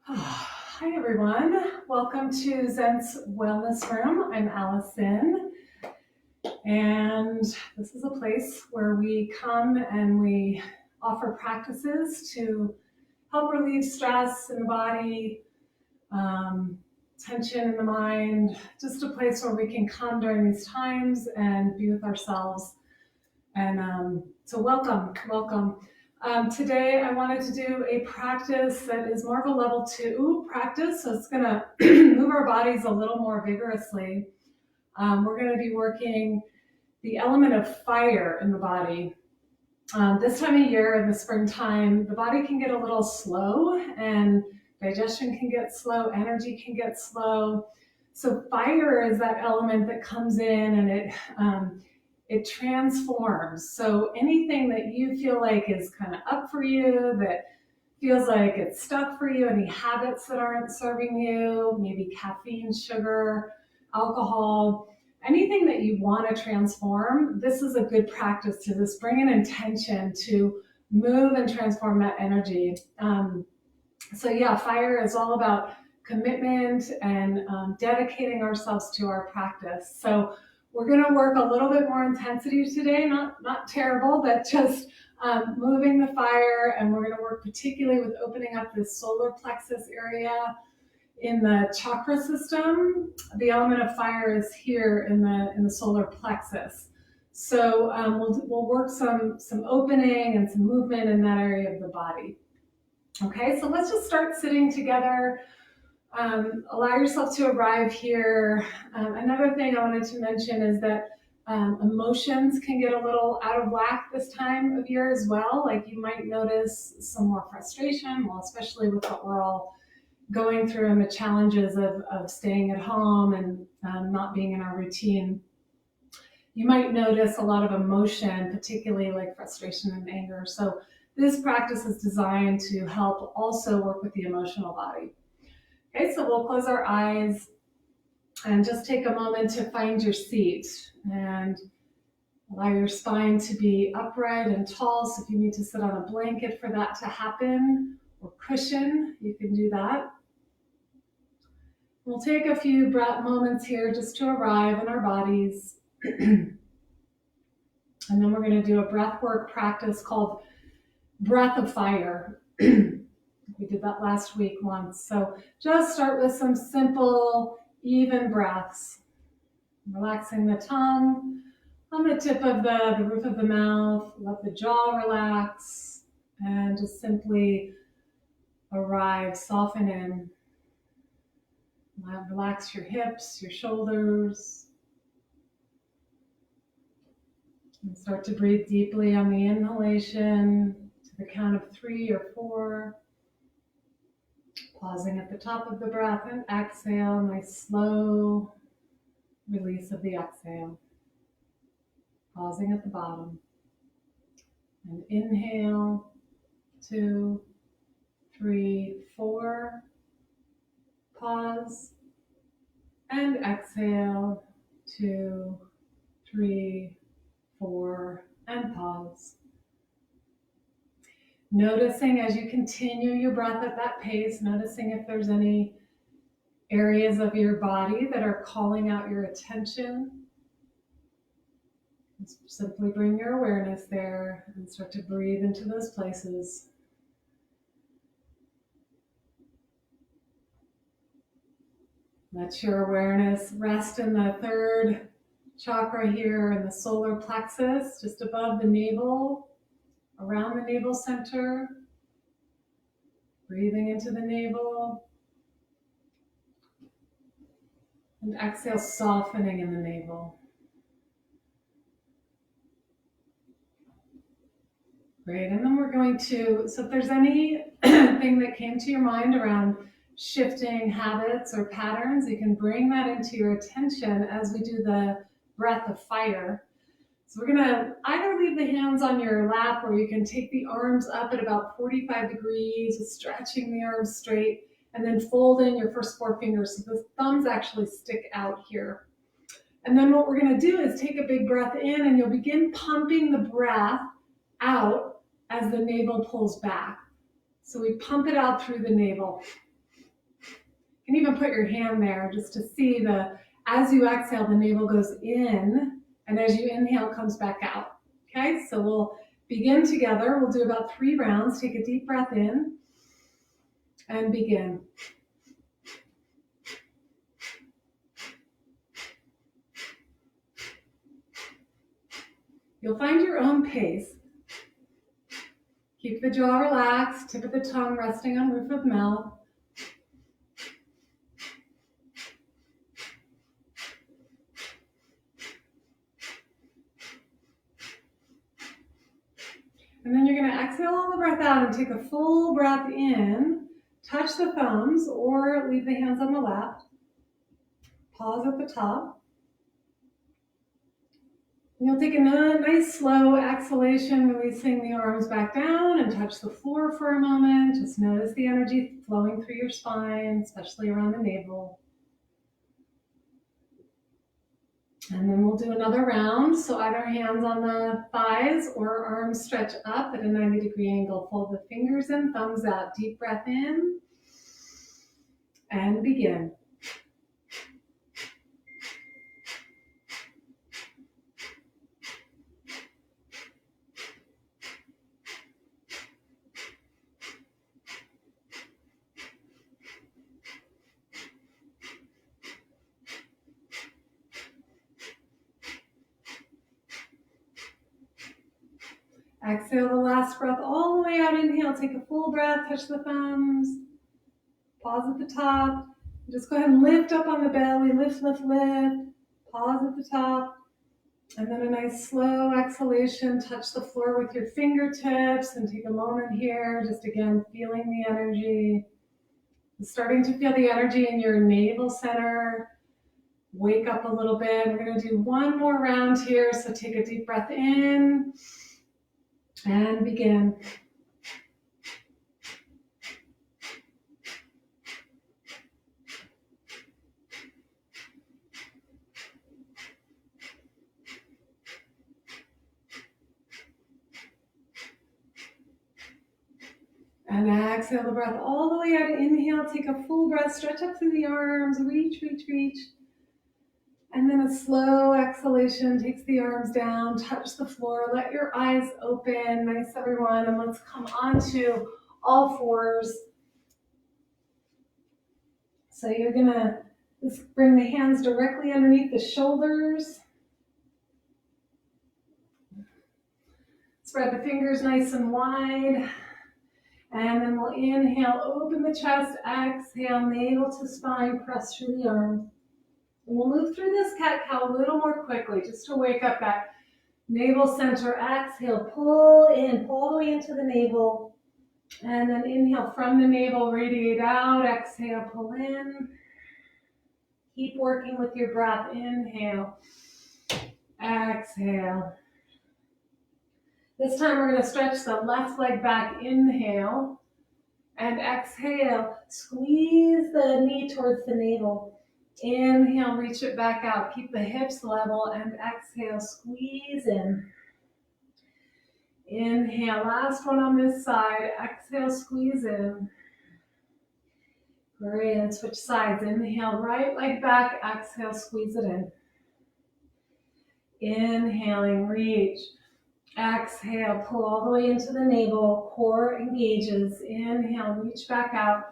Hi everyone, welcome to ZENTS Wellness Room. I'm Alison, and this is a place where we come and we offer practices to help relieve stress in the body, tension in the mind, just a place where we can come during these times and be with ourselves. And so welcome. Today I wanted to do a practice that is more of a level 2 practice, so it's gonna move our bodies a little more vigorously. We're gonna be working the element of fire in the body. This time of year in the springtime, the body can get a little slow and digestion can get slow, energy can get slow. So fire is that element that comes in and it transforms. So anything that you feel like is kind of up for you, that feels like it's stuck for you, any habits that aren't serving you, maybe caffeine, sugar, alcohol, anything that you want to transform, this is a good practice to just bring an intention to move and transform that energy. So yeah, fire is all about commitment and dedicating ourselves to our practice. So we're going to work a little bit more intensity today, not terrible, but just moving the fire, and we're going to work particularly with opening up this solar plexus area in the chakra system. The element of fire is here in the solar plexus. So we'll work some opening and some movement in that area of the body. Okay, so let's just start sitting together. Allow yourself to arrive here. Another thing I wanted to mention is that emotions can get a little out of whack this time of year as well. Like you might notice some more frustration, well, especially with what we're all going through and the challenges of staying at home and not being in our routine. You might notice a lot of emotion, particularly like frustration and anger. So this practice is designed to help also work with the emotional body. Okay, so we'll close our eyes and just take a moment to find your seat and allow your spine to be upright and tall. So if you need to sit on a blanket for that to happen or cushion, you can do that. We'll take a few moments here just to arrive in our bodies. And then we're going to do a breath work practice called breath of fire. We did that last week once. So just start with some simple, even breaths. Relaxing the tongue on the tip of the roof of the mouth. Let the jaw relax and just simply arrive, soften in. Relax your hips, your shoulders. And start to breathe deeply on the inhalation to the count of 3 or 4. Pausing at the top of the breath and exhale, nice slow release of the exhale. Pausing at the bottom. And inhale, 2, 3, 4. Pause. And exhale, 2, 3, 4, and pause. Noticing as you continue your breath at that pace, noticing if there's any areas of your body that are calling out your attention. Just simply bring your awareness there and start to breathe into those places. Let your awareness rest in the third chakra here in the solar plexus, just above the navel, around the navel center. Breathing into the navel. And exhale, softening in the navel. Great, and then we're going to, so if there's anything that came to your mind around shifting habits or patterns, you can bring that into your attention as we do the breath of fire. So we're gonna either leave the hands on your lap or you can take the arms up at about 45 degrees, stretching the arms straight, and then fold in your first 4 fingers so the thumbs actually stick out here. And then what we're gonna do is take a big breath in and you'll begin pumping the breath out as the navel pulls back. So we pump it out through the navel. You can even put your hand there just to see as you exhale, the navel goes in, and as you inhale, it comes back out. Okay, so we'll begin together. We'll do about 3 rounds. Take a deep breath in and begin. You'll find your own pace. Keep the jaw relaxed, tip of the tongue resting on roof of mouth. And then you're going to exhale all the breath out and take a full breath in. Touch the thumbs or leave the hands on the lap. Pause at the top. And you'll take a nice slow exhalation, releasing the arms back down and touch the floor for a moment. Just notice the energy flowing through your spine, especially around the navel. And then we'll do another round. So either hands on the thighs or arms stretch up at a 90-degree angle. Fold the fingers in, thumbs out. Deep breath in and begin. Exhale the last breath all the way out. Inhale, take a full breath, touch the thumbs. Pause at the top. Just go ahead and lift up on the belly. Lift, lift, lift. Pause at the top. And then a nice slow exhalation. Touch the floor with your fingertips and take a moment here. Just again, feeling the energy. Starting to feel the energy in your navel center. Wake up a little bit. We're going to do one more round here. So take a deep breath in. And begin. And exhale the breath all the way out. Inhale, take a full breath, stretch up through the arms, reach, reach, reach. And then a slow exhalation takes the arms down, touch the floor, let your eyes open. Nice, everyone. And let's come onto all fours. So you're gonna just bring the hands directly underneath the shoulders. Spread the fingers nice and wide. And then we'll inhale, open the chest, exhale, navel to spine, press through the arms. And we'll move through this cat-cow a little more quickly, just to wake up that navel center. Exhale, pull in, pull all the way into the navel. And then inhale from the navel, radiate out. Exhale, pull in. Keep working with your breath. Inhale, exhale. This time we're going to stretch the left leg back. Inhale and exhale. Squeeze the knee towards the navel. Inhale, reach it back out. Keep the hips level and exhale, squeeze in. Inhale, last one on this side. Exhale, squeeze in. Great, and switch sides. Inhale, right leg back. Exhale, squeeze it in. Inhaling, reach. Exhale, pull all the way into the navel. Core engages. Inhale, reach back out.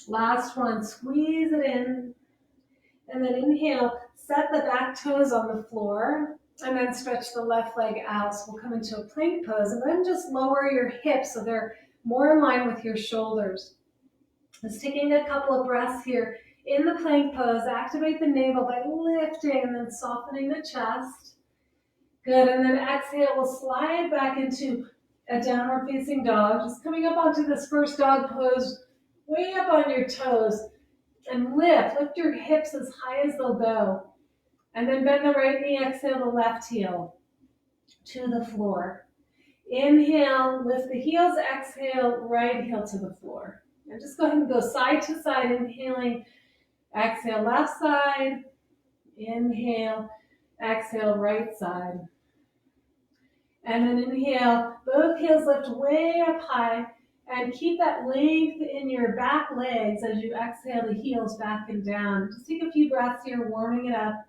Last one, squeeze it in. And then inhale, set the back toes on the floor. And then stretch the left leg out. So we'll come into a plank pose. And then just lower your hips so they're more in line with your shoulders. Just taking a couple of breaths here in the plank pose. Activate the navel by lifting and then softening the chest. Good, and then exhale, we'll slide back into a downward facing dog. Just coming up onto this first dog pose, way up on your toes. And lift your hips as high as they'll go. And then bend the right knee, exhale the left heel to the floor. Inhale, lift the heels, exhale, right heel to the floor. And just go ahead and go side to side, inhaling, exhale, left side, inhale, exhale, right side. And then inhale, both heels lift way up high. And keep that length in your back legs as you exhale the heels back and down. Just take a few breaths here, warming it up.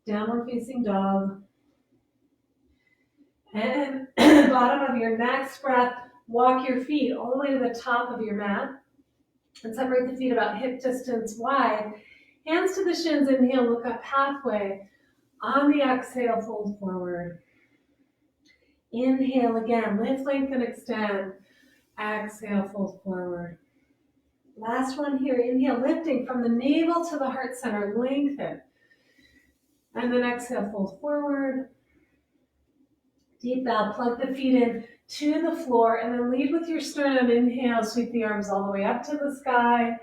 Downward facing dog. And bottom of your next breath, walk your feet all the way to the top of your mat. And separate the feet about hip distance wide. Hands to the shins, inhale, look up halfway. On the exhale, fold forward. Inhale again, lift, lengthen, extend. Exhale, fold forward. Last one here, inhale, lifting from the navel to the heart center, lengthen. And then exhale, fold forward. Deep bow, plug the feet in to the floor, and then lead with your sternum. Inhale, sweep the arms all the way up to the sky.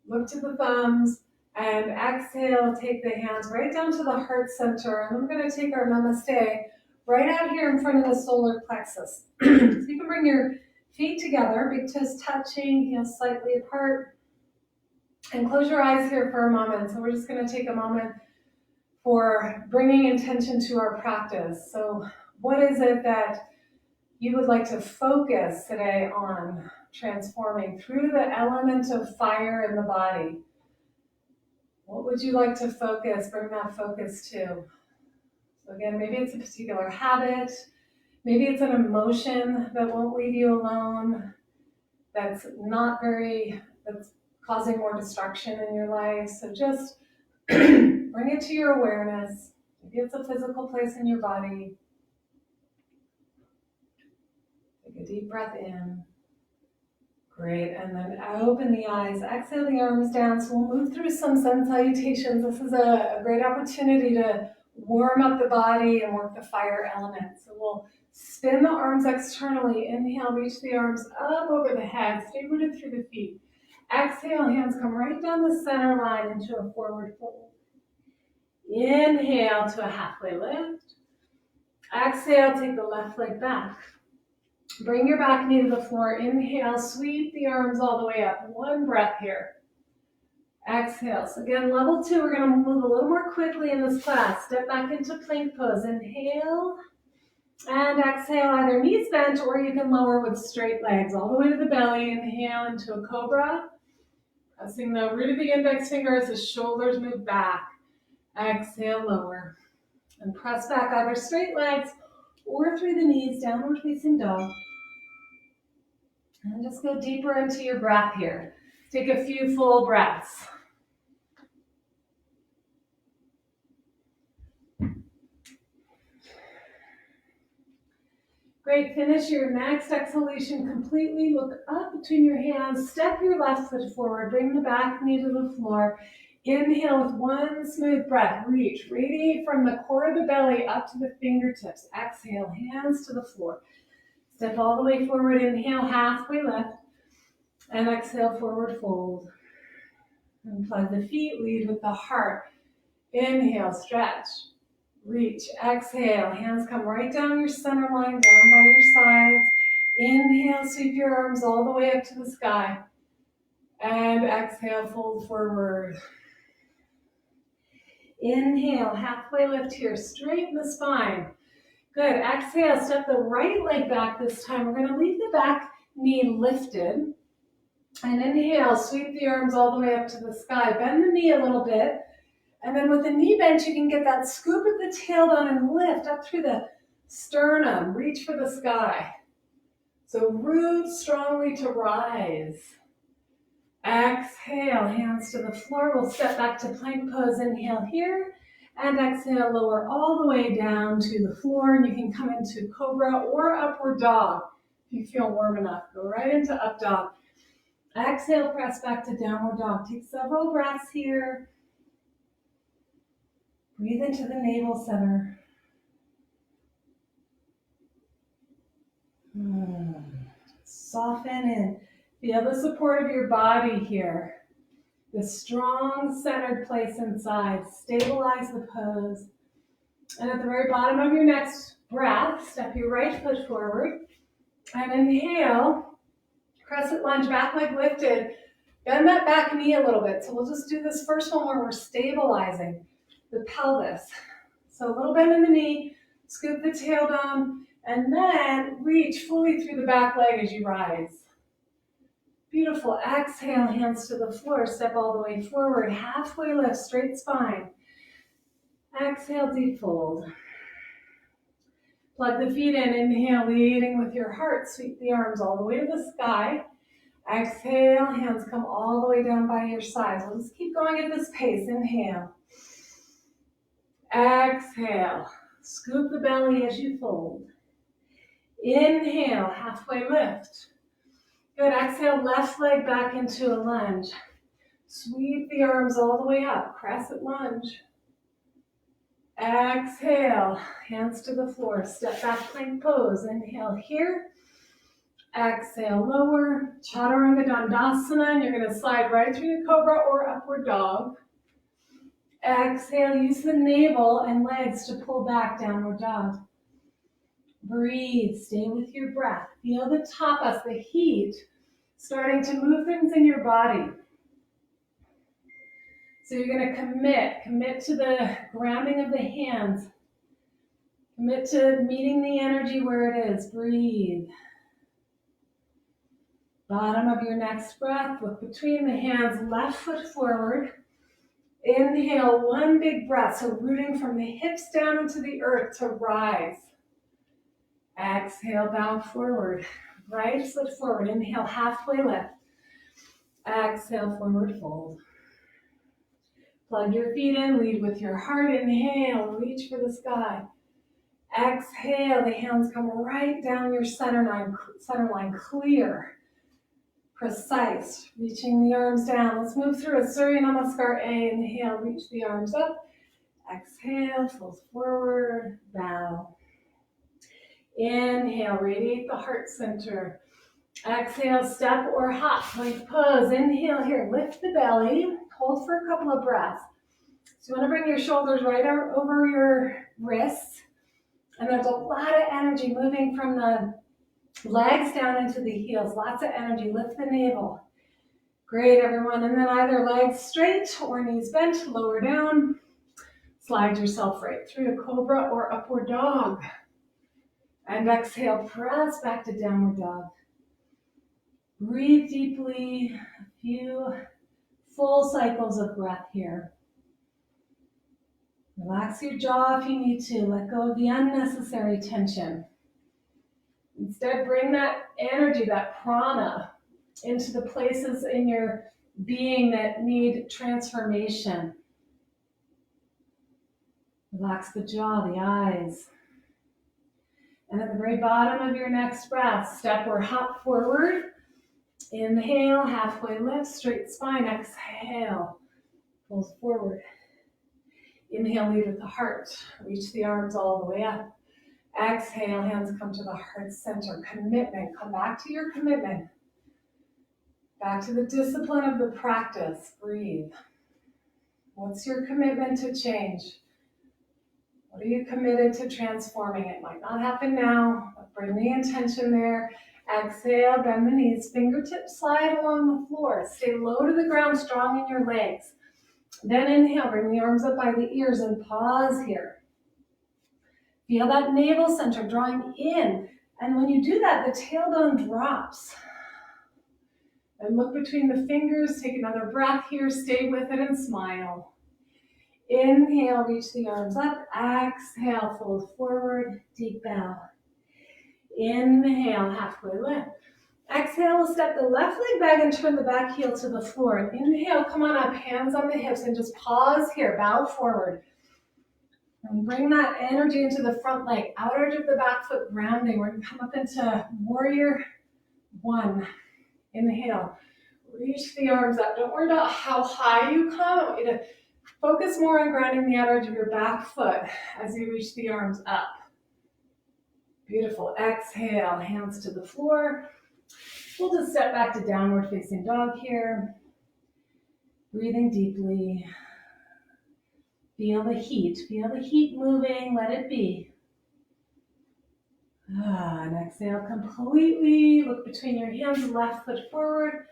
Look to the thumbs. And exhale, take the hands right down to the heart center. And I'm going to take our namaste right out here in front of the solar plexus. So you can bring your feet together, big toes touching, heels slightly apart. And close your eyes here for a moment. So we're just going to take a moment for bringing intention to our practice. So what is it that you would like to focus today on transforming through the element of fire in the body? What would you like to focus, bring that focus to? So again, maybe it's a particular habit, maybe it's an emotion that won't leave you alone, that's causing more destruction in your life. So just bring it to your awareness. Maybe it's a physical place in your body. Take a deep breath in. Great, and then open the eyes, exhale the arms down. So we'll move through some sun salutations. This is a great opportunity to warm up the body and work the fire element. So we'll spin the arms externally. Inhale, reach the arms up over the head, stay rooted through the feet. Exhale, hands come right down the center line into a forward fold. Inhale to a halfway lift. Exhale, take the left leg back. Bring your back knee to the floor. Inhale, sweep the arms all the way up. One breath here. Exhale. So again, level 2, we're going to move a little more quickly in this class. Step back into plank pose. Inhale and exhale, either knees bent or you can lower with straight legs all the way to the belly. Inhale into a cobra. Pressing the root of the index finger as the shoulders move back. Exhale, lower. And press back either straight legs or through the knees, downward facing dog. And just go deeper into your breath here. Take a few full breaths. Great, finish your next exhalation completely. Look up between your hands, step your left foot forward, bring the back knee to the floor. Inhale with one smooth breath, reach, radiate from the core of the belly up to the fingertips. Exhale, hands to the floor. Step all the way forward, inhale, halfway lift, and exhale, forward fold. And plug the feet, lead with the heart. Inhale, stretch, reach, exhale, hands come right down your center line, down by your sides. Inhale, sweep your arms all the way up to the sky. And exhale, fold forward. Inhale, halfway lift here, straighten the spine. Good, exhale, step the right leg back this time. We're going to leave the back knee lifted. And inhale, sweep the arms all the way up to the sky. Bend the knee a little bit. And then with the knee bent, you can get that scoop at the tailbone and lift up through the sternum. Reach for the sky. So root strongly to rise. Exhale, hands to the floor. We'll step back to plank pose. Inhale here. And exhale, lower all the way down to the floor. And you can come into cobra or upward dog if you feel warm enough. Go right into up dog. Exhale, press back to downward dog. Take several breaths here. Breathe into the navel center. Soften and feel the support of your body here. The strong centered place inside. Stabilize the pose. And at the very bottom of your next breath, step your right foot forward. And inhale, crescent lunge, back leg lifted. Bend that back knee a little bit. So we'll just do this first one where we're stabilizing the pelvis. So a little bend in the knee, scoop the tailbone, and then reach fully through the back leg as you rise. Beautiful. Exhale, hands to the floor. Step all the way forward. Halfway lift, straight spine. Exhale, deep fold. Plug the feet in. Inhale, leading with your heart. Sweep the arms all the way to the sky. Exhale, hands come all the way down by your sides. We'll just keep going at this pace. Inhale. Exhale. Scoop the belly as you fold. Inhale, halfway lift. Good. Exhale, left leg back into a lunge. Sweep the arms all the way up. Crescent lunge. Exhale, hands to the floor. Step back, plank pose. Inhale here. Exhale, lower. Chaturanga Dandasana. And you're going to slide right through the cobra or upward dog. Exhale, use the navel and legs to pull back, downward dog. Breathe, stay with your breath. Feel the tapas, the heat, starting to move things in your body. So you're going to commit to the grounding of the hands. Commit to meeting the energy where it is. Breathe. Bottom of your next breath, look between the hands, left foot forward. Inhale, one big breath, so rooting from the hips down into the earth to rise. Exhale, bow forward. Right foot forward. Inhale, halfway lift. Exhale, forward fold. Plug your feet in, lead with your heart. Inhale, reach for the sky. Exhale, the hands come right down your center line, clear, precise. Reaching the arms down. Let's move through a Surya Namaskar A. Inhale, reach the arms up. Exhale, fold forward, bow. Inhale, radiate the heart center. Exhale, step or hop, plank pose. Inhale here, lift the belly. Hold for a couple of breaths. So you want to bring your shoulders right over your wrists. And there's a lot of energy moving from the legs down into the heels. Lots of energy. Lift the navel. Great, everyone. And then either legs straight or knees bent, lower down. Slide yourself right through to cobra or upward dog. And exhale, press back to downward dog. Breathe deeply. A few full cycles of breath here. Relax your jaw if you need to. Let go of the unnecessary tension. Instead, bring that energy, that prana, into the places in your being that need transformation. Relax the jaw, the eyes. And at the very bottom of your next breath, step or hop forward. Inhale, halfway lift, straight spine. Exhale, pulls forward. Inhale, lead with the heart. Reach the arms all the way up. Exhale, hands come to the heart center. Commitment. Come back to your commitment. Back to the discipline of the practice. Breathe. What's your commitment to change? What are you committed to transforming? It might not happen now, but bring the intention there. Exhale, bend the knees, fingertips slide along the floor. Stay low to the ground, strong in your legs. Then inhale, bring the arms up by the ears and pause here. Feel that navel center drawing in. And when you do that, the tailbone drops. And look between the fingers, take another breath here, stay with it and smile. Inhale, reach the arms up. Exhale, fold forward, deep bow. Inhale, halfway lift. Exhale, we'll step the left leg back and turn the back heel to the floor. And inhale, come on up, hands on the hips, and just pause here, bow forward. And bring that energy into the front leg, outer edge of the back foot grounding. We're gonna come up into warrior one. Inhale, reach the arms up. Don't worry about how high you come. I want you to focus more on grounding the outer edge of your back foot as you reach the arms up. Beautiful. Exhale, hands to the floor. We'll just step back to downward facing dog here. Breathing deeply. Feel the heat. Feel the heat moving. Let it be. And exhale completely. Look between your hands, left foot forward.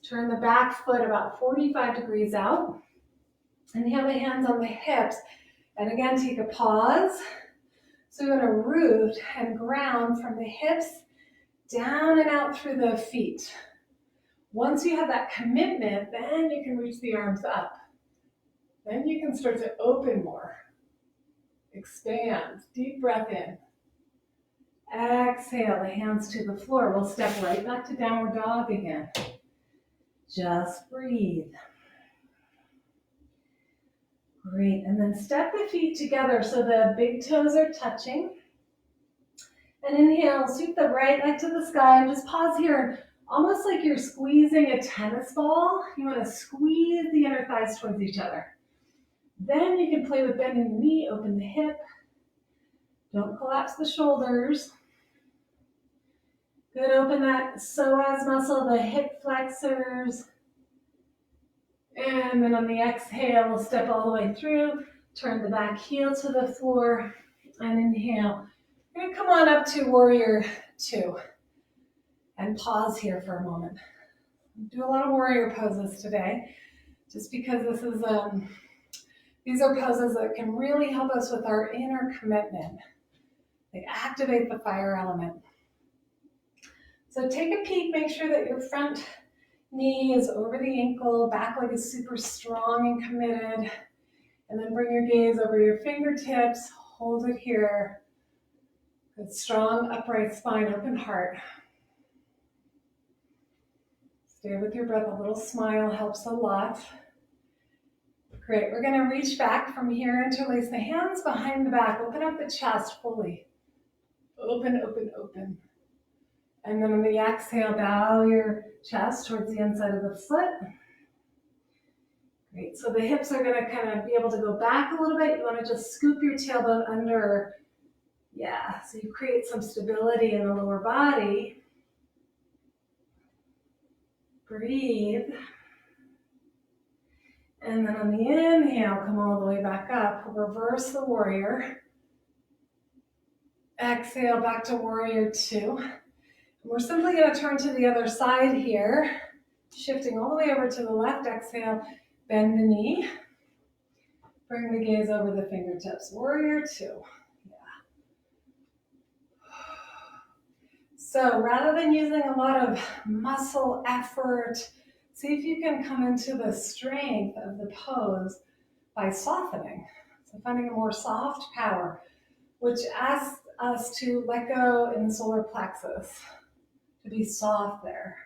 Turn the back foot about 45 degrees out. Inhale the hands on the hips. And again, take a pause. So you're going to root and ground from the hips down and out through the feet. Once you have that commitment, then you can reach the arms up. Then you can start to open more. Expand. Deep breath in. Exhale, the hands to the floor. We'll step right back to downward dog again. Just breathe. Great, and then step the feet together so the big toes are touching. And inhale, sweep the right leg to the sky and just pause here. Almost like you're squeezing a tennis ball. You want to squeeze the inner thighs towards each other. Then you can play with bending the knee, open the hip. Don't collapse the shoulders. Good, open that psoas muscle, the hip flexors. And then on the exhale, we'll step all the way through, turn the back heel to the floor, and inhale. We're going to come on up to warrior two and pause here for a moment. Do a lot of warrior poses today, just because these are poses that can really help us with our inner commitment. They activate the fire element. So take a peek, make sure that your front knee is over the ankle, back leg is super strong and committed. And then bring your gaze over your fingertips, hold it here. Good, strong, upright spine, open heart. Stay with your breath, a little smile helps a lot. Great, we're gonna reach back from here, interlace the hands behind the back, open up the chest fully. Open, open, open. And then on the exhale, bow your chest towards the inside of the foot. Great, so the hips are gonna kind of be able to go back a little bit. You wanna just scoop your tailbone under. Yeah, so you create some stability in the lower body. Breathe. And then on the inhale, come all the way back up. Reverse the warrior. Exhale, back to warrior two. We're simply going to turn to the other side here, shifting all the way over to the left. Exhale, bend the knee. Bring the gaze over the fingertips. Warrior two. Yeah. So rather than using a lot of muscle effort, see if you can come into the strength of the pose by softening. So finding a more soft power, which asks us to let go in the solar plexus. To be soft there.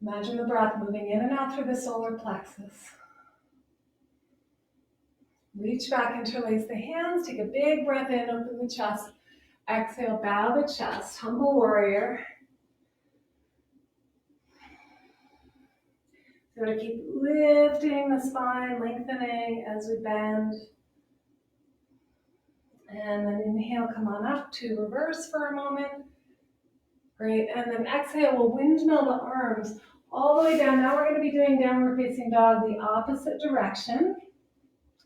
Imagine the breath moving in and out through the solar plexus. Reach back, interlace the hands, take a big breath in, open the chest. Exhale, bow the chest, humble warrior. So to keep lifting the spine, lengthening as we bend. And then inhale, come on up to reverse for a moment. Great, and then exhale, we'll windmill the arms all the way down. Now we're going to be doing downward facing dog the opposite direction.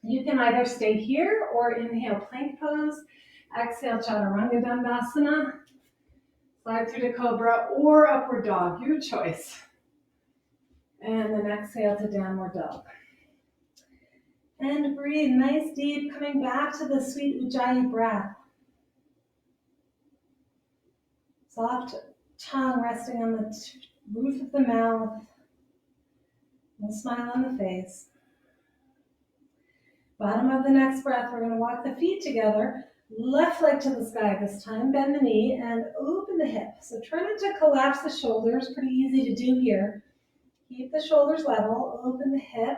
You can either stay here or inhale, plank pose. Exhale, chaturanga dandasana. Slide through to cobra or upward dog, your choice. And then exhale to downward dog. And breathe, nice deep, coming back to the sweet Ujjayi breath. Soft tongue resting on the roof of the mouth. No smile on the face. Bottom of the next breath, we're going to walk the feet together. Left leg to the sky this time. Bend the knee and open the hip. So try not to collapse the shoulders. Pretty easy to do here. Keep the shoulders level. Open the hip.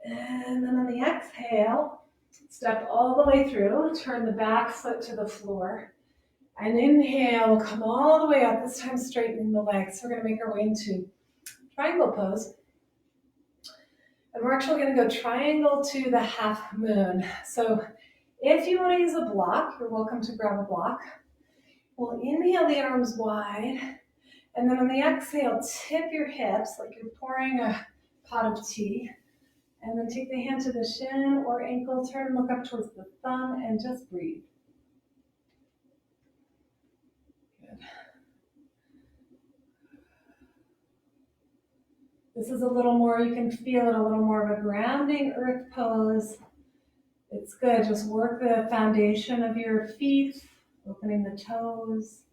And then on the exhale, step all the way through. Turn the back foot to the floor. And inhale, we'll come all the way up, this time straightening the legs. So we're going to make our way into triangle pose. And we're actually going to go triangle to the half moon. So if you want to use a block, you're welcome to grab a block. We'll inhale the arms wide. And then on the exhale, tip your hips like you're pouring a pot of tea. And then take the hand to the shin or ankle, turn, look up towards the thumb, and just breathe. This is a little more, you can feel it, a little more of a grounding earth pose. It's good, just work the foundation of your feet, opening the toes.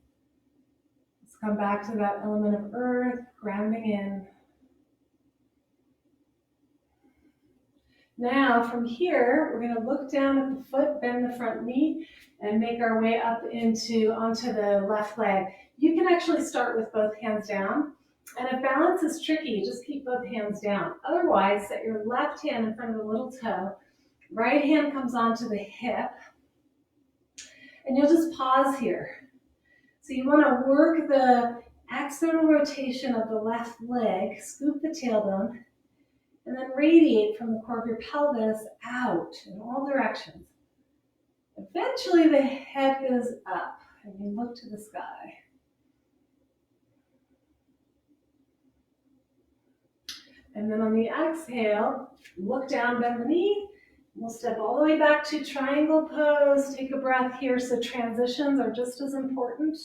It's Come back to that element of earth, grounding in. Now from here, we're going to look down at the foot, bend the front knee, and make our way up onto the left leg. You can actually start with both hands down. And if balance is tricky, just keep both hands down. Otherwise, set your left hand in front of the little toe. Right hand comes onto the hip. And you'll just pause here. So you want to work the external rotation of the left leg, scoop the tailbone, and then radiate from the core of your pelvis out in all directions. Eventually the head goes up and you look to the sky. And then on the exhale, look down, bend the knee. We'll step all the way back to triangle pose. Take a breath here. So transitions are just as important.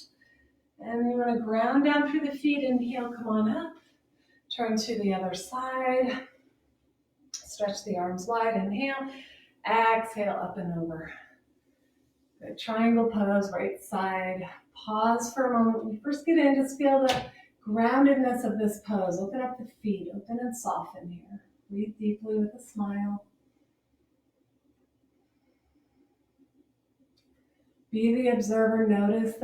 And you want to ground down through the feet. Inhale, come on up. Turn to the other side. Stretch the arms wide. Inhale. Exhale, up and over. Good. Triangle pose, right side. Pause for a moment. When you first get in, just feel the groundedness of this pose. Open up the feet. Open and soften here. Breathe deeply with a smile. Be the observer. Notice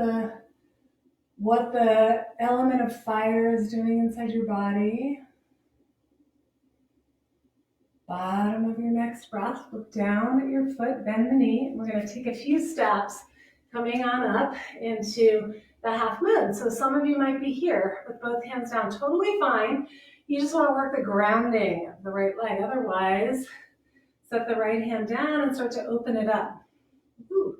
what the element of fire is doing inside your body. Bottom of your next breath, look down at your foot, bend the knee. We're going to take a few steps coming on up into the half moon. So some of you might be here with both hands down, totally fine. You just want to work the grounding of the right leg. Otherwise, set the right hand down and start to open it up. Ooh.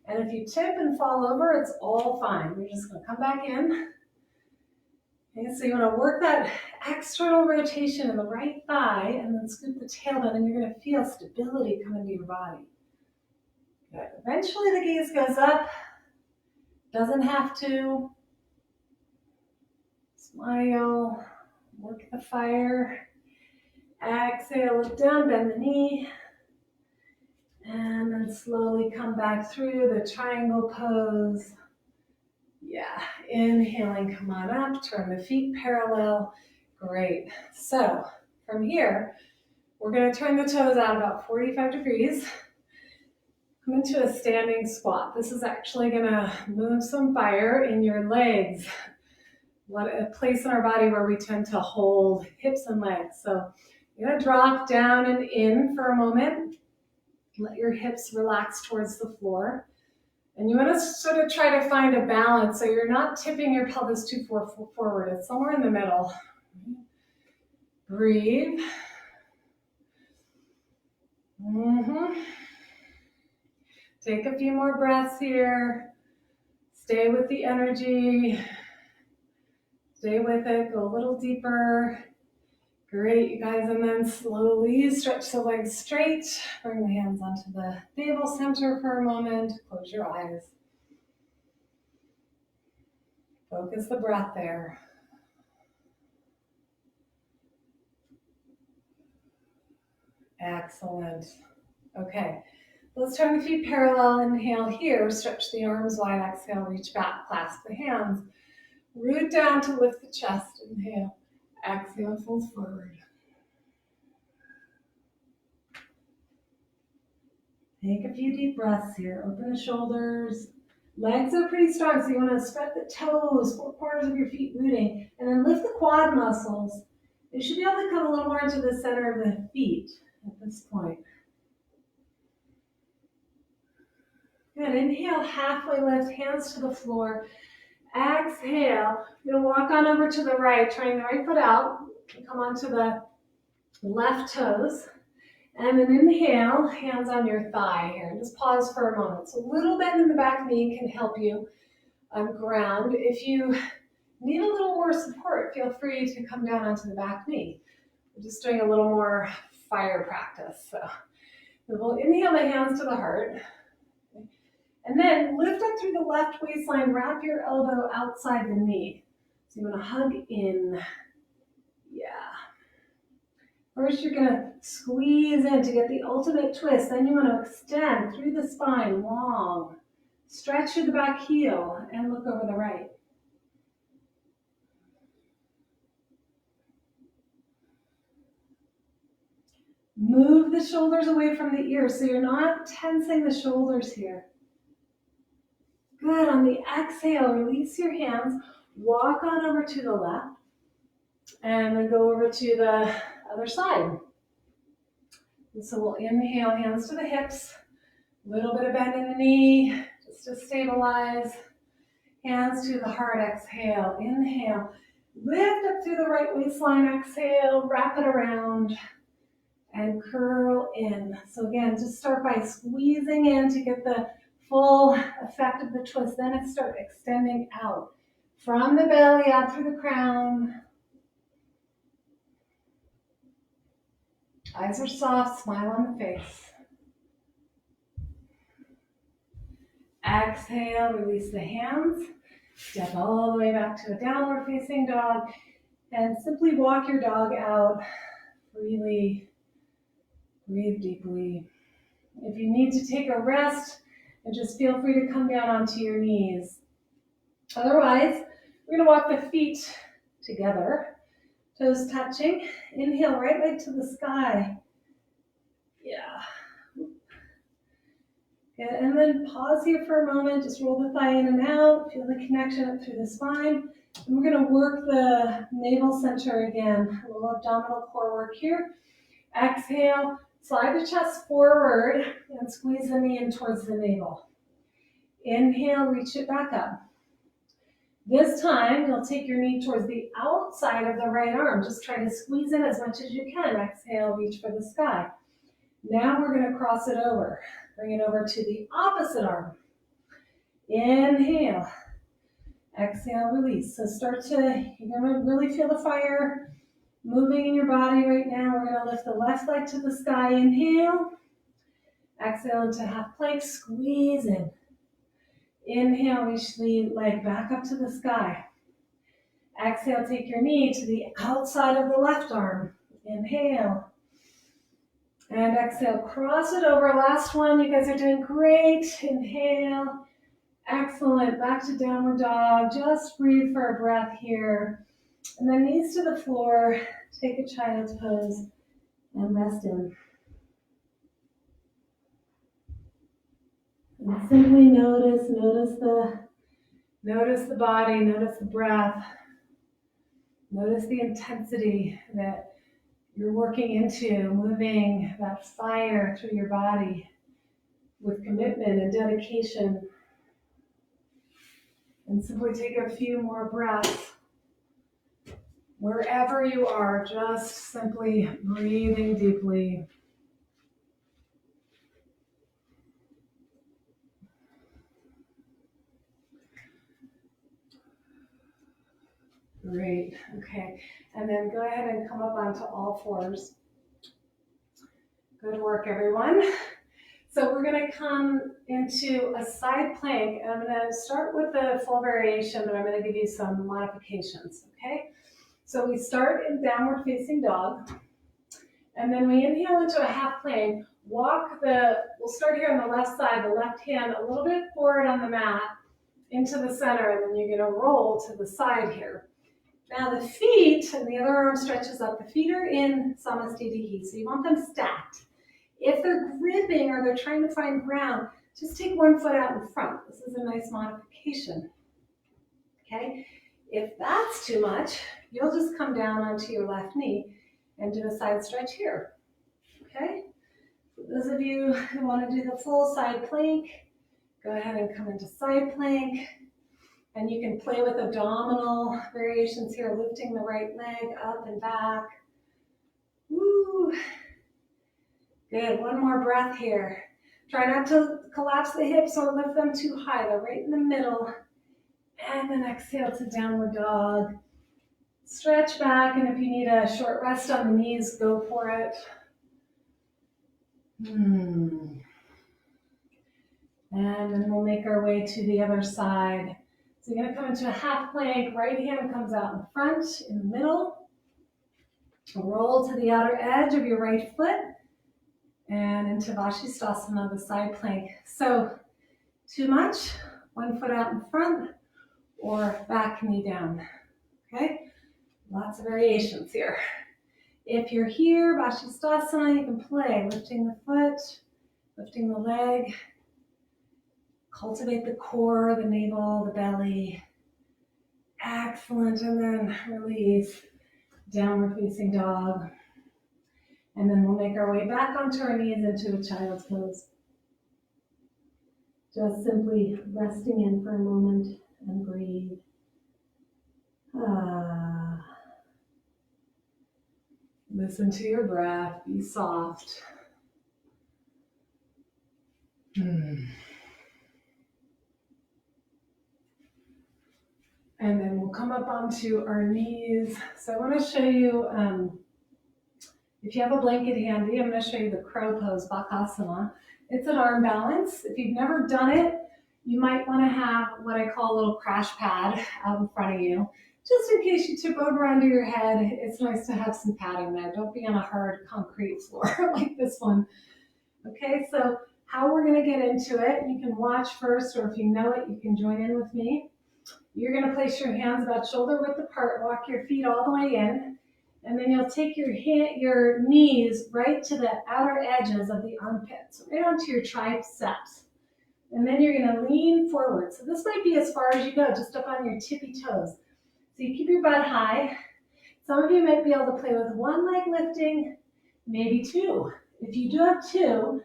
And if you tip and fall over, it's all fine. You're just going to come back in. Okay, so you want to work that external rotation in the right thigh and then scoop the tailbone, and you're going to feel stability come into your body. Good. Eventually the gaze goes up. Doesn't have to. Smile. Work the fire. Exhale, look down, bend the knee. And then slowly come back through the triangle pose. Yeah, inhaling, come on up, turn the feet parallel. Great. So from here, we're going to turn the toes out about 45 degrees. Come into a standing squat. This is actually going to move some fire in your legs. A place in our body where we tend to hold hips and legs. So you're going to drop down and in for a moment. Let your hips relax towards the floor. And you want to sort of try to find a balance so you're not tipping your pelvis too far forward. It's somewhere in the middle. Breathe. Take a few more breaths here. Stay with the energy. Stay with it. Go a little deeper. Great, you guys. And then slowly stretch the legs straight. Bring the hands onto the navel center for a moment. Close your eyes. Focus the breath there. Excellent. Okay, let's turn the feet parallel. Inhale here. Stretch the arms wide. Exhale, reach back. Clasp the hands. Root down to lift the chest. Inhale. Exhale, fold forward. Take a few deep breaths here. Open the shoulders. Legs are pretty strong, so you want to spread the toes, 4 corners of your feet rooting, and then lift the quad muscles. You should be able to come a little more into the center of the feet at this point. Good. Inhale, halfway lift, hands to the floor. Exhale, you're going to walk on over to the right, turning the right foot out. Come onto the left toes. And then inhale, hands on your thigh here. Just pause for a moment. So a little bend in the back knee can help you ground. If you need a little more support, feel free to come down onto the back knee. We're just doing a little more fire practice. So we'll inhale the hands to the heart. And then lift up through the left waistline, wrap your elbow outside the knee. So you want to hug in. Yeah. First, you're going to squeeze in to get the ultimate twist. Then you want to extend through the spine, long. Stretch through the back heel and look over the right. Move the shoulders away from the ears so you're not tensing the shoulders here. Good. On the exhale, release your hands. Walk on over to the left and then go over to the other side. And so we'll inhale, hands to the hips, a little bit of bend in the knee, just to stabilize. Hands to the heart, exhale, inhale. Lift up through the right waistline, exhale, wrap it around, and curl in. So again, just start by squeezing in to get the full effect of the twist. Then start extending out from the belly, out through the crown. Eyes are soft, smile on the face. Exhale, release the hands. Step all the way back to a downward facing dog. And simply walk your dog out freely. Breathe deeply. If you need to take a rest, and just feel free to come down onto your knees. Otherwise, we're going to walk the feet together, toes touching. Inhale, right leg to the sky. Yeah. Good. And then pause here for a moment. Just roll the thigh in and out. Feel the connection up through the spine. And we're going to work the navel center again. A little abdominal core work here. Exhale, slide the chest forward and squeeze the knee in towards the navel. Inhale, reach it back up. This time, you'll take your knee towards the outside of the right arm. Just try to squeeze in as much as you can. Exhale, reach for the sky. Now we're going to cross it over. Bring it over to the opposite arm. Inhale. Exhale, release. So you're going to really feel the fire moving in your body right now. We're going to lift the left leg to the sky. Inhale. Exhale into half plank. Squeeze in. Inhale, reach the leg back up to the sky. Exhale, take your knee to the outside of the left arm. Inhale. And exhale, cross it over. Last one. You guys are doing great. Inhale. Excellent. Back to downward dog. Just breathe for a breath here. And then knees to the floor. Take a child's pose and rest in. And simply notice the body, notice the breath. Notice the intensity that you're working into, moving that fire through your body with commitment and dedication. And simply take a few more breaths. Wherever you are, just simply breathing deeply. Great, okay. And then go ahead and come up onto all fours. Good work, everyone. So we're going to come into a side plank, and I'm going to start with the full variation, but I'm going to give you some modifications, okay? So we start in downward facing dog, and then we inhale into a half plank. We'll start here on the left side, the left hand a little bit forward on the mat into the center, and then you're going to roll to the side here. Now the feet, and the other arm stretches up, the feet are in samasthiti, so you want them stacked. If they're gripping or they're trying to find ground, just take one foot out in front. This is a nice modification, okay? If that's too much, you'll just come down onto your left knee and do a side stretch here, okay? For those of you who want to do the full side plank, go ahead and come into side plank. And you can play with abdominal variations here, lifting the right leg up and back. Woo! Good, one more breath here. Try not to collapse the hips or lift them too high. They're right in the middle. And then exhale to downward dog. Stretch back, and if you need a short rest on the knees, go for it. And then we'll make our way to the other side. So you're going to come into a half plank. Right hand comes out in front, in the middle. Roll to the outer edge of your right foot. And into Vashisthasana, the side plank. So too much, one foot out in front or back knee down. Okay? Lots of variations here. If you're here, Vashisthasana, you can play, lifting the foot, lifting the leg, cultivate the core, the navel, the belly. Excellent, and then release, downward facing dog. And then we'll make our way back onto our knees into a child's pose. Just simply resting in for a moment and breathe. Listen to your breath, be soft. And then we'll come up onto our knees. So I want to show you, if you have a blanket handy, I'm going to show you the crow pose, Bakasana. It's an arm balance. If you've never done it, you might want to have what I call a little crash pad out in front of you. Just in case you tip over under your head, it's nice to have some padding there. Don't be on a hard concrete floor like this one. Okay, so how we're going to get into it, you can watch first, or if you know it, you can join in with me. You're going to place your hands about shoulder width apart, walk your feet all the way in, and then you'll take your knees right to the outer edges of the armpits, right onto your triceps. And then you're going to lean forward. So this might be as far as you go, just up on your tippy toes. So you keep your butt high. Some of you might be able to play with one leg lifting, maybe two. If you do have two,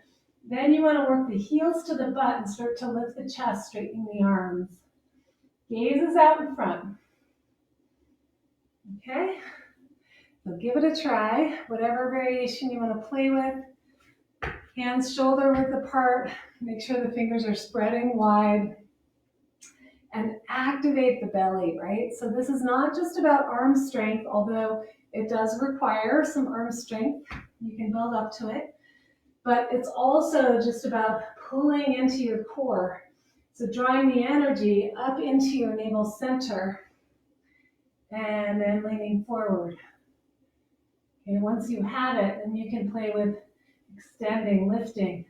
then you want to work the heels to the butt and start to lift the chest, straightening the arms. Gaze is out in front. Okay? So give it a try, whatever variation you want to play with. Hands shoulder width apart. Make sure the fingers are spreading wide. And activate the belly, right? So this is not just about arm strength, although it does require some arm strength. You can build up to it. But it's also just about pulling into your core. So drawing the energy up into your navel center and then leaning forward. Okay, once you have it, then you can play with extending, lifting.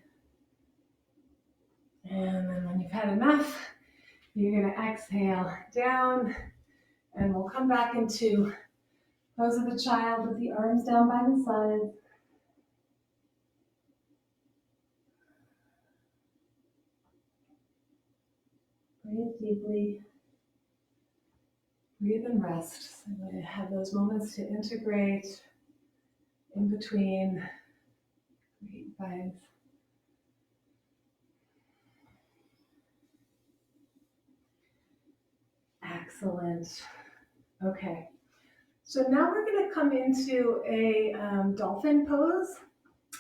And then when you've had enough, you're going to exhale down, and we'll come back into pose of a child with the arms down by the sides. Breathe deeply. Breathe and rest. So I'm going to have those moments to integrate in between. Great vibes. Excellent. Okay. So now we're going to come into a dolphin pose.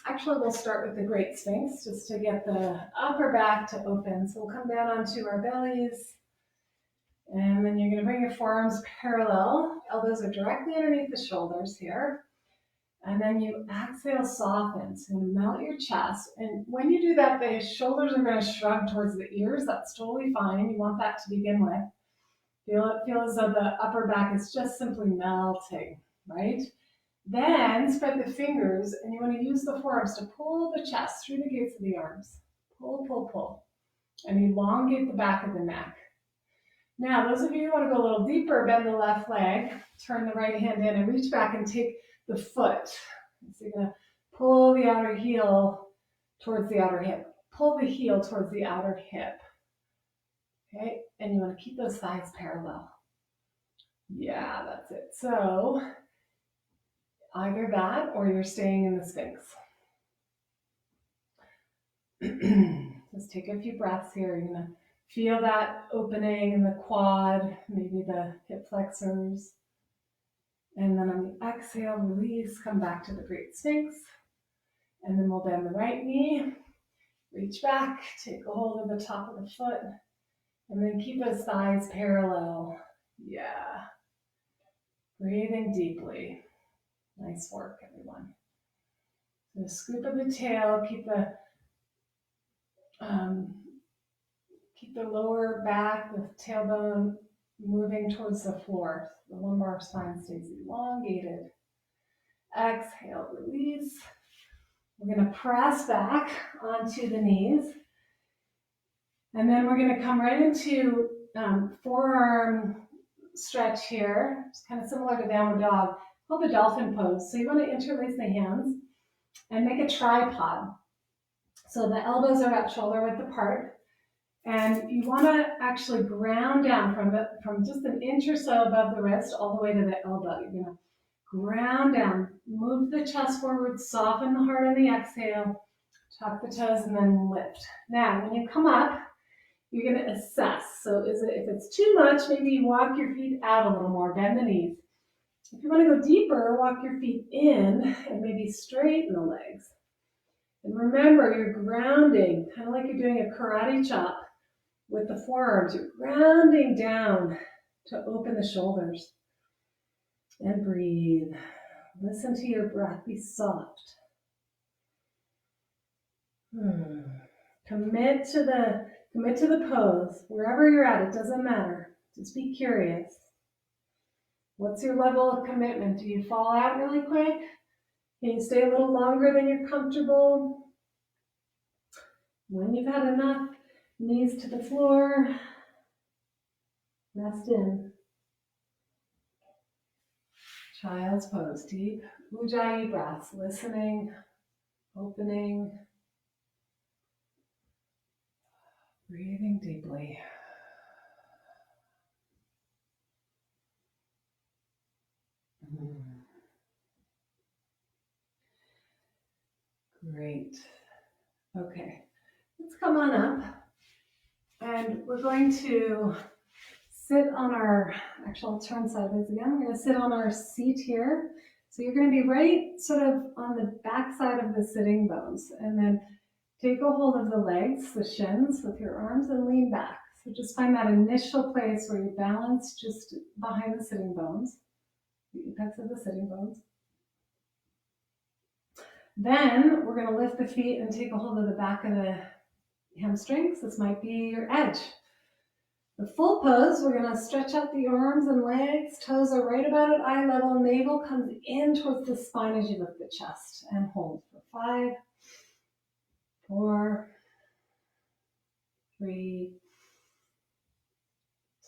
Actually, we'll start with the Great Sphinx just to get the upper back to open. So we'll come down onto our bellies. And then you're going to bring your forearms parallel. Elbows are directly underneath the shoulders here. And then you exhale, soften. So melt your chest. And when you do that, the shoulders are going to shrug towards the ears. That's totally fine. You want that to begin with. Feel as though the upper back is just simply melting, right? Then spread the fingers, and you want to use the forearms to pull the chest through the gates of the arms. Pull, pull, pull. And elongate the back of the neck. Now, those of you who want to go a little deeper, bend the left leg, turn the right hand in, and reach back and take the foot. So you're going to pull the outer heel towards the outer hip. Pull the heel towards the outer hip. Okay, and you want to keep those thighs parallel. Yeah, that's it. So either that or you're staying in the Sphinx. Just take a few breaths here. You're going to feel that opening in the quad, maybe the hip flexors. And then on the exhale, release, come back to the Great Sphinx. And then we'll bend the right knee, reach back, take a hold of the top of the foot, and then keep those thighs parallel. Yeah. Breathing deeply. Nice work, everyone. So scoop of the tail, keep the lower back, the tailbone moving towards the floor. The lumbar spine stays elongated. Exhale, release. We're going to press back onto the knees. And then we're going to come right into forearm stretch here. It's kind of similar to downward dog. called the dolphin pose. So you want to interlace the hands and make a tripod. So the elbows are about shoulder width apart. And you want to actually ground down from just an inch or so above the wrist all the way to the elbow. You're going to ground down, move the chest forward, soften the heart on the exhale, tuck the toes, and then lift. Now, when you come up, you're going to assess. So if it's too much, maybe you walk your feet out a little more, bend the knees. If you want to go deeper, walk your feet in and maybe straighten the legs. And remember, you're grounding, kind of like you're doing a karate chop with the forearms. You're grounding down to open the shoulders. And breathe. Listen to your breath. Be soft. Commit to the pose. Wherever you're at, it doesn't matter. Just be curious. What's your level of commitment? Do you fall out really quick? Can you stay a little longer than you're comfortable? When you've had enough, knees to the floor, rest in. Child's pose, deep Ujjayi breaths, listening, opening, breathing deeply. Great. Okay, let's come on up. And we're going to sit on our, actually I'll turn sideways again. We're going to sit on our seat here. So you're going to be right sort of on the back side of the sitting bones. And then take a hold of the legs, the shins with your arms and lean back. So just find that initial place where you balance just behind the sitting bones, the apex of the sitting bones. Then we're going to lift the feet and take a hold of the back of the hamstrings. This might be your edge. The full pose, we're going to stretch out the arms and legs. Toes are right about at eye level. Navel comes in towards the spine as you lift the chest. And hold for 5, 4, 3,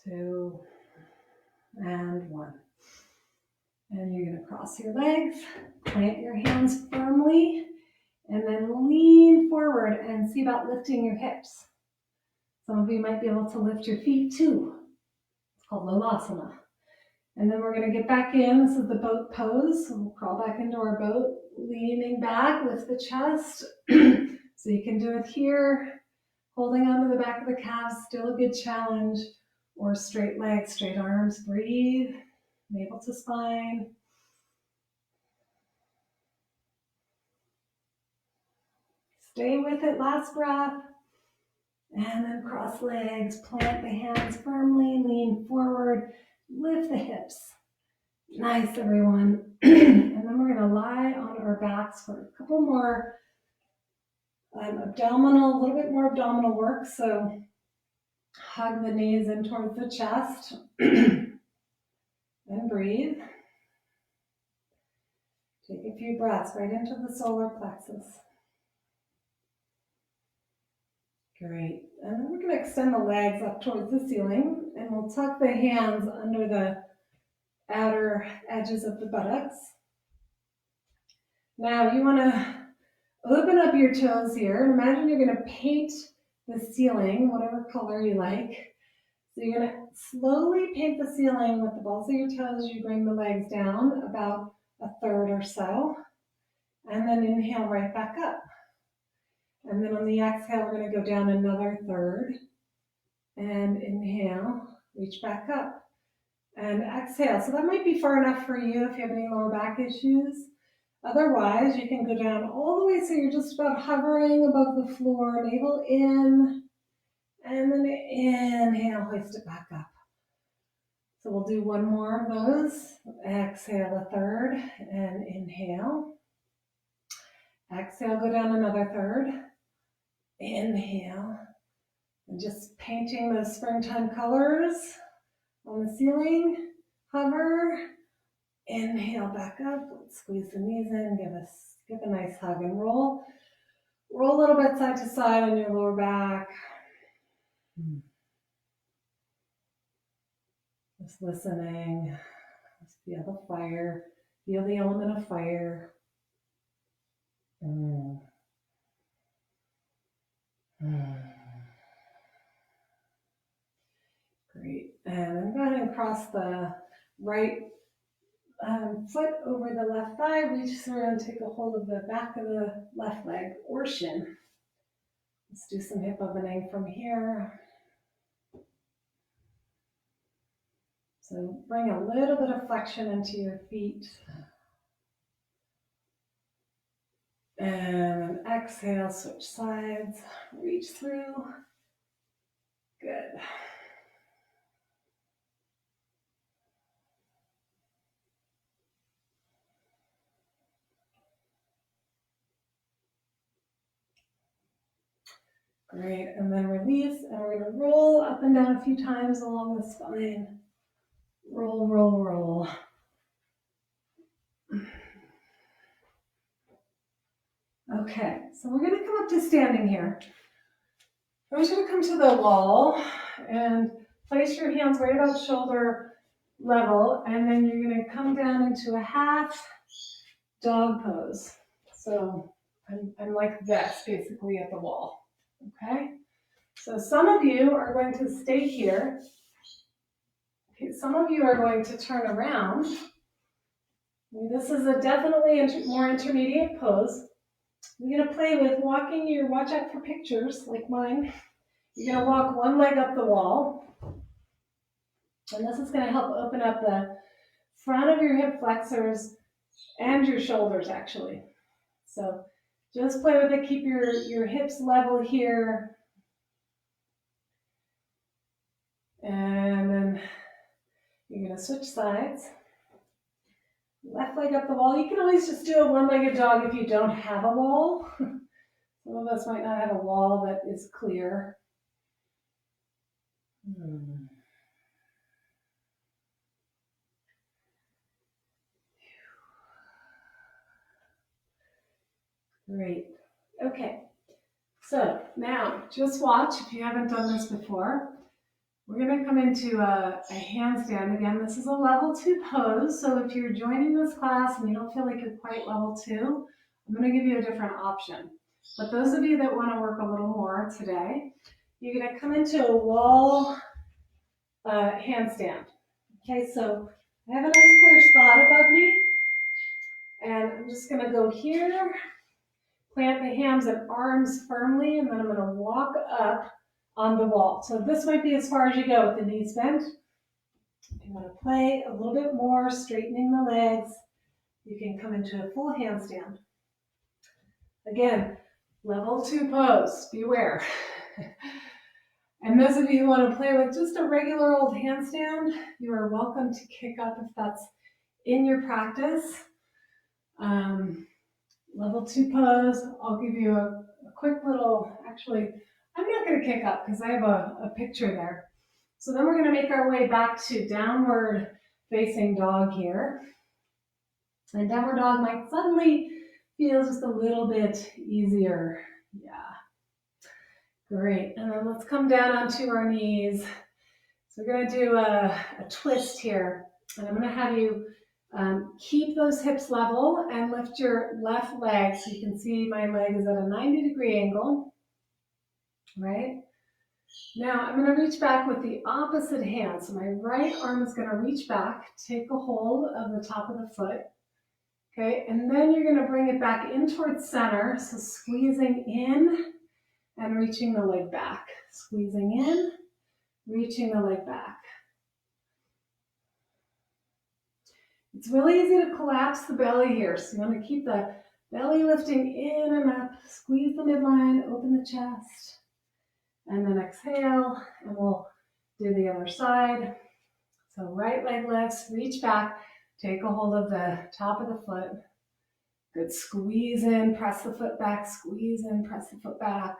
2, and 1. And you're going to cross your legs, plant your hands firmly, and then lean forward and see about lifting your hips. Some of you might be able to lift your feet too. It's called Lolasana. And then we're going to get back in. This is the boat pose. So we'll crawl back into our boat, leaning back, lift the chest. So you can do it here, holding onto the back of the calves, still a good challenge. Or straight legs, straight arms, breathe, navel to spine. Stay with it, last breath. And then cross legs, plant the hands firmly, lean forward, lift the hips. Nice, everyone. And then we're going to lie on our backs for a couple more abdominal, a little bit more abdominal work. So hug the knees in towards the chest and breathe. Take a few breaths right into the solar plexus. Great. And then we're going to extend the legs up towards the ceiling, and we'll tuck the hands under the outer edges of the buttocks. Now you want to open up your toes here. Imagine you're going to paint the ceiling, whatever color you like. So you're going to slowly paint the ceiling with the balls of your toes. You bring the legs down about a third or so, and then inhale right back up. And then on the exhale, we're going to go down another third, and inhale, reach back up, and exhale. So that might be far enough for you if you have any lower back issues. Otherwise, you can go down all the way so you're just about hovering above the floor, navel in, and then inhale, hoist it back up. So we'll do one more of those. Exhale a third, and inhale. Exhale, go down another third. Inhale. And just painting those springtime colors on the ceiling. Hover. Inhale back up. Let's squeeze the knees in. Give a nice hug and roll. Roll a little bit side to side on your lower back. Just listening. Just feel the fire Feel the element of fire. Mm. Mm. Great. And then go ahead and cross the right foot over the left thigh. Reach through and take a hold of the back of the left leg or shin. Let's do some hip opening from here. So bring a little bit of flexion into your feet. And exhale, switch sides, reach through. Good. Great, and then release, and we're gonna roll up and down a few times along the spine. Roll, roll, roll. Okay, so we're gonna come up to standing here. I want you to come to the wall and place your hands right about shoulder level, and then you're gonna come down into a half dog pose. So I'm like this, basically at the wall, okay? So some of you are going to stay here. Okay, some of you are going to turn around. This is a definitely more intermediate pose. You're gonna play with walking your, watch out for pictures like mine. You're gonna walk one leg up the wall. And this is gonna help open up the front of your hip flexors and your shoulders actually. So just play with it, keep your hips level here. And then you're gonna switch sides. Left leg up the wall. You can always just do a one-legged dog if you don't have a wall. Some of us might not have a wall that is clear. Great. Okay. So now just watch if you haven't done this before. We're going to come into a handstand again. This is a level 2 pose. So if you're joining this class and you don't feel like you're quite level 2, I'm going to give you a different option. But those of you that want to work a little more today, you're going to come into a wall handstand. Okay, so I have a nice clear spot above me. And I'm just going to go here, plant the hands and arms firmly, and then I'm going to walk up on the wall. So this might be as far as you go with the knees bent. If you want to play a little bit more, straightening the legs, you can come into a full handstand. Again, level 2 pose, beware. And those of you who want to play with just a regular old handstand, you are welcome to kick up if that's in your practice. Level 2 pose, I'll give you a quick little, actually, I'm not going to kick up because I have a picture there. So then we're going to make our way back to downward facing dog here. And downward dog might suddenly feel just a little bit easier. Yeah. Great. And then let's come down onto our knees. So we're going to do a twist here. And I'm going to have you keep those hips level and lift your left leg. So you can see my leg is at a 90-degree angle. Right? Now I'm going to reach back with the opposite hand. So my right arm is going to reach back, take a hold of the top of the foot. Okay, and then you're going to bring it back in towards center. So squeezing in and reaching the leg back. Squeezing in, reaching the leg back. It's really easy to collapse the belly here. So you want to keep the belly lifting in and up. Squeeze the midline, open the chest. And then exhale, and we'll do the other side. So right leg lifts, reach back, take a hold of the top of the foot. Good, squeeze in, press the foot back, squeeze in, press the foot back.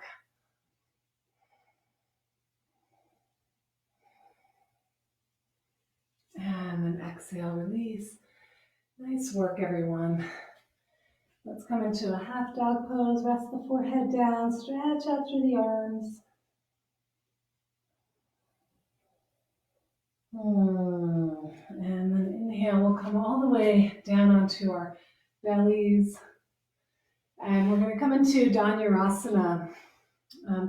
And then exhale, release. Nice work, everyone. Let's come into a half dog pose, rest the forehead down, stretch out through the arms. And then inhale, we'll come all the way down onto our bellies. And we're going to come into Dhanurasana,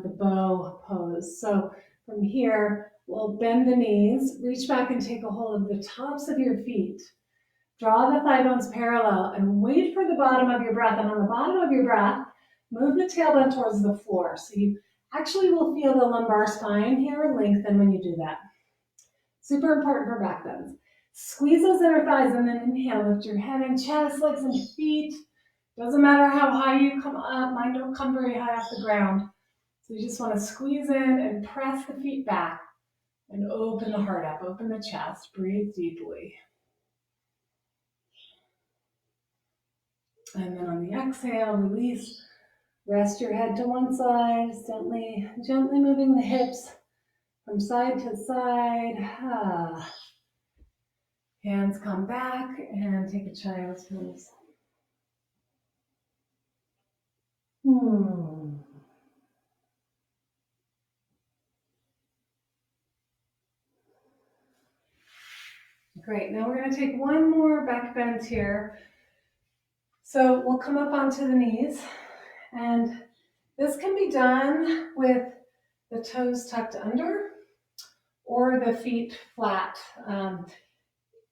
the bow pose. So from here, we'll bend the knees, reach back and take a hold of the tops of your feet. Draw the thigh bones parallel and wait for the bottom of your breath. And on the bottom of your breath, move the tailbone towards the floor. So you actually will feel the lumbar spine here lengthen when you do that. Super important for back bends. Squeeze those inner thighs and then inhale. Lift your head and chest, legs and feet. Doesn't matter how high you come up. Mine don't come very high off the ground. So you just want to squeeze in and press the feet back and open the heart up, open the chest. Breathe deeply. And then on the exhale, release. Rest your head to one side, gently moving the hips from side to side. Hands come back and take a child's pose. Great, now we're going to take one more back bend here. So we'll come up onto the knees, and this can be done with the toes tucked under or the feet flat.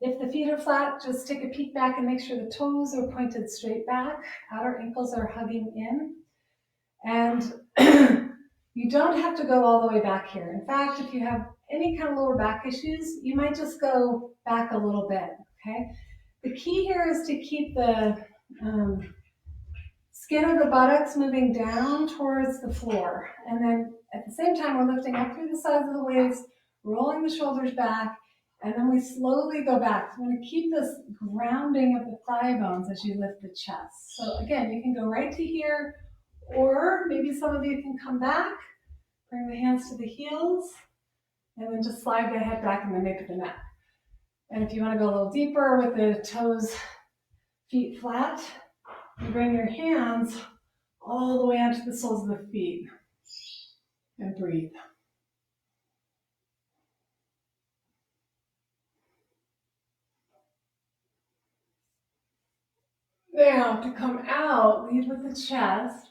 If the feet are flat, just take a peek back and make sure the toes are pointed straight back, outer ankles are hugging in. And you don't have to go all the way back here. In fact, if you have any kind of lower back issues, you might just go back a little bit, okay? The key here is to keep the skin of the buttocks moving down towards the floor. And then at the same time, we're lifting up through the sides of the waist, rolling the shoulders back, and then we slowly go back. So I'm going to keep this grounding of the thigh bones as you lift the chest. So again, you can go right to here, or maybe some of you can come back, bring the hands to the heels, and then just slide the head back in the nape of the neck. And if you want to go a little deeper with the toes, feet flat, you bring your hands all the way onto the soles of the feet and breathe. Now to come out, lead with the chest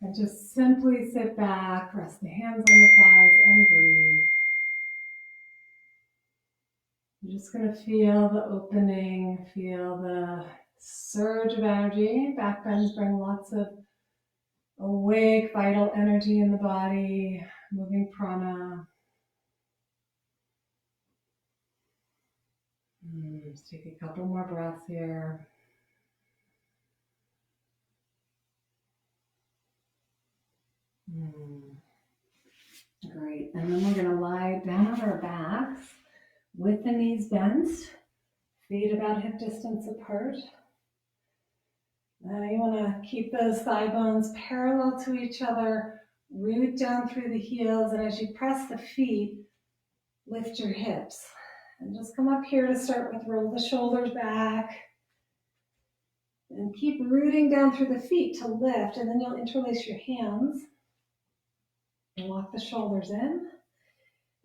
and just simply sit back, rest the hands on the thighs and breathe. You're just going to feel the opening, feel the surge of energy. Back bends bring lots of awake, vital energy in the body, moving prana. Just take a couple more breaths here. Great. And then we're going to lie down on our backs with the knees bent, feet about hip distance apart. You want to keep those thigh bones parallel to each other, root down through the heels, and as you press the feet, lift your hips. And just come up here to start with, roll the shoulders back, and keep rooting down through the feet to lift, and then you'll interlace your hands and walk the shoulders in.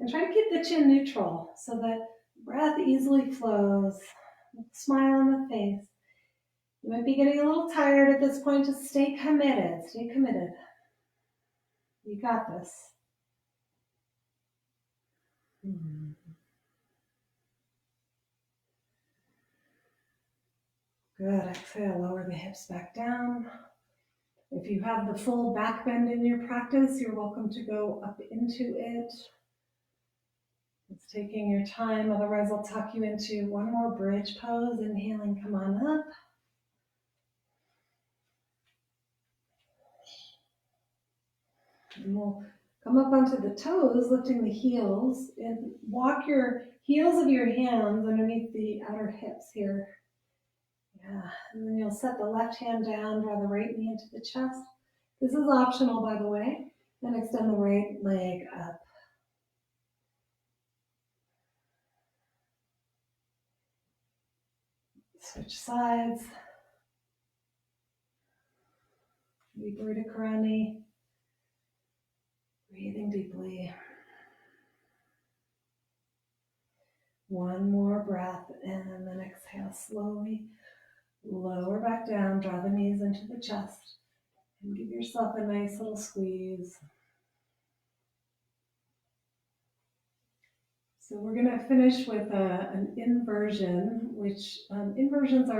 And try to keep the chin neutral so that breath easily flows. Smile on the face. You might be getting a little tired at this point. Just stay committed. Stay committed. You got this. Good. Exhale. Lower the hips back down. If you have the full back bend in your practice, you're welcome to go up into it. It's taking your time. Otherwise, I'll tuck you into one more bridge pose. Inhaling, come on up. And we'll come up onto the toes, lifting the heels, and walk your heels of your hands underneath the outer hips here. Yeah, and then you'll set the left hand down, draw the right knee into the chest. This is optional, by the way. Then extend the right leg up. Switch sides. Viparita Karani. Breathing deeply. One more breath in, and then exhale slowly. Lower back down, draw the knees into the chest, and give yourself a nice little squeeze. So we're going to finish with an inversion, which inversions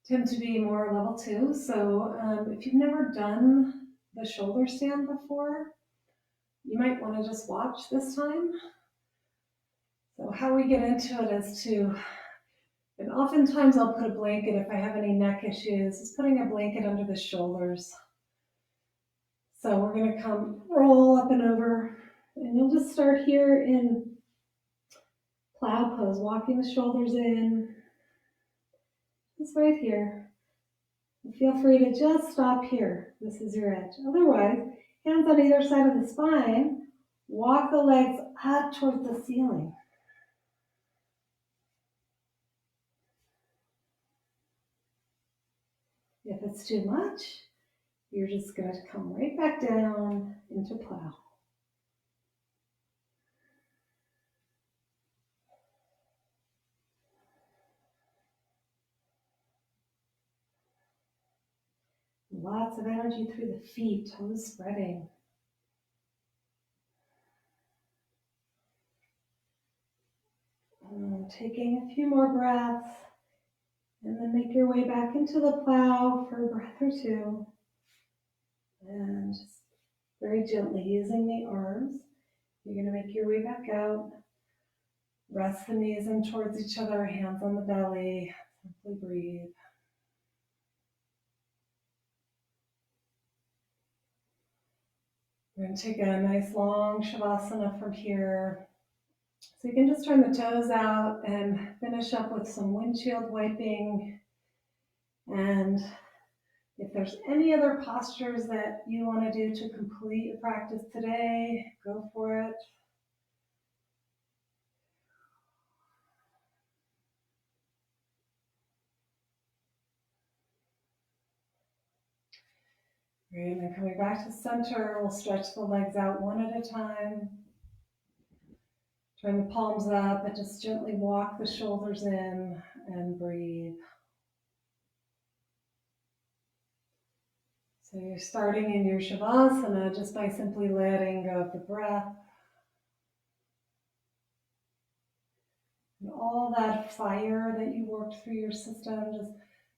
tend to be more level 2. So if you've never done the shoulder stand before, you might want to just watch this time. So how we get into it is and oftentimes I'll put a blanket if I have any neck issues, is putting a blanket under the shoulders. So we're going to come roll up and over, and you'll just start here in plow pose, walking the shoulders in. Just right here. And feel free to just stop here. This is your edge. Otherwise, hands on either side of the spine, walk the legs up towards the ceiling. If it's too much, you're just going to come right back down into plow. Lots of energy through the feet, toes spreading. And taking a few more breaths, and then make your way back into the plow for a breath or two. And just very gently using the arms, you're going to make your way back out. Rest the knees in towards each other, hands on the belly. Simply breathe. We're going to take a nice long shavasana from here. So you can just turn the toes out and finish up with some windshield wiping. And if there's any other postures that you want to do to complete your practice today, go for it. Great, and then coming back to center, we'll stretch the legs out one at a time. Turn the palms up and just gently walk the shoulders in and breathe. So you're starting in your shavasana just by simply letting go of the breath. And all that fire that you worked through your system, just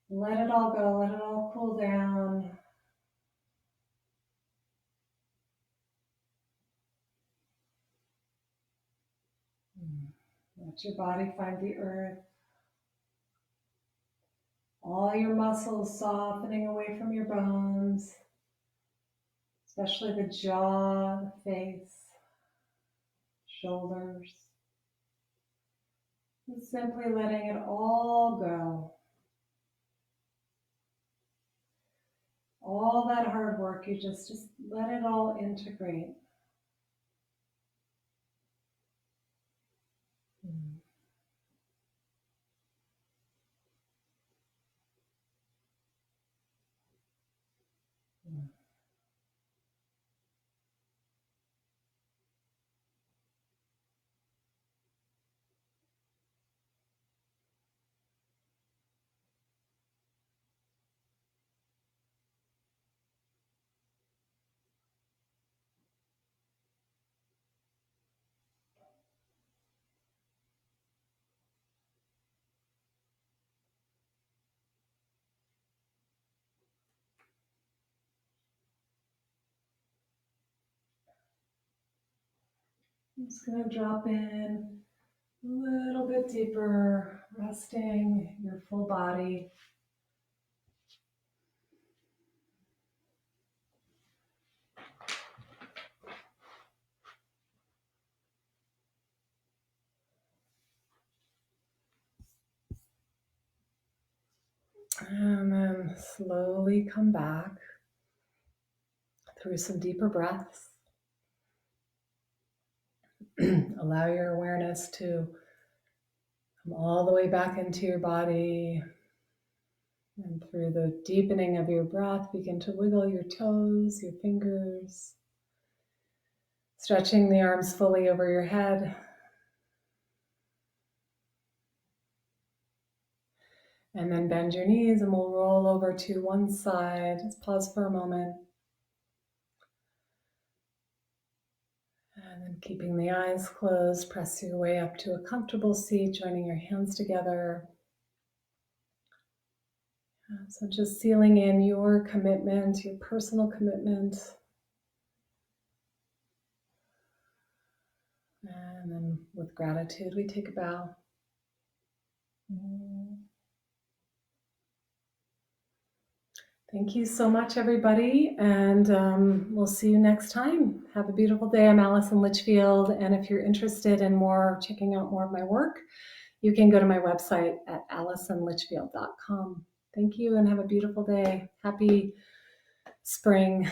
let it all go, let it all cool down. Let your body find the earth. All your muscles softening away from your bones, especially the jaw, the face, shoulders. And simply letting it all go. All that hard work, you just let it all integrate. I'm just going to drop in a little bit deeper, resting your full body. And then slowly come back through some deeper breaths. Allow your awareness to come all the way back into your body. And through the deepening of your breath, begin to wiggle your toes, your fingers, stretching the arms fully over your head. And then bend your knees and we'll roll over to one side. Let's pause for a moment. And then keeping the eyes closed, press your way up to a comfortable seat, joining your hands together. So just sealing in your commitment, your personal commitment. And then with gratitude, we take a bow. Thank you so much, everybody, and we'll see you next time. Have a beautiful day. I'm Alison Litchfield, and if you're interested in checking out more of my work, you can go to my website at alisonlitchfield.com. Thank you, and have a beautiful day. Happy spring.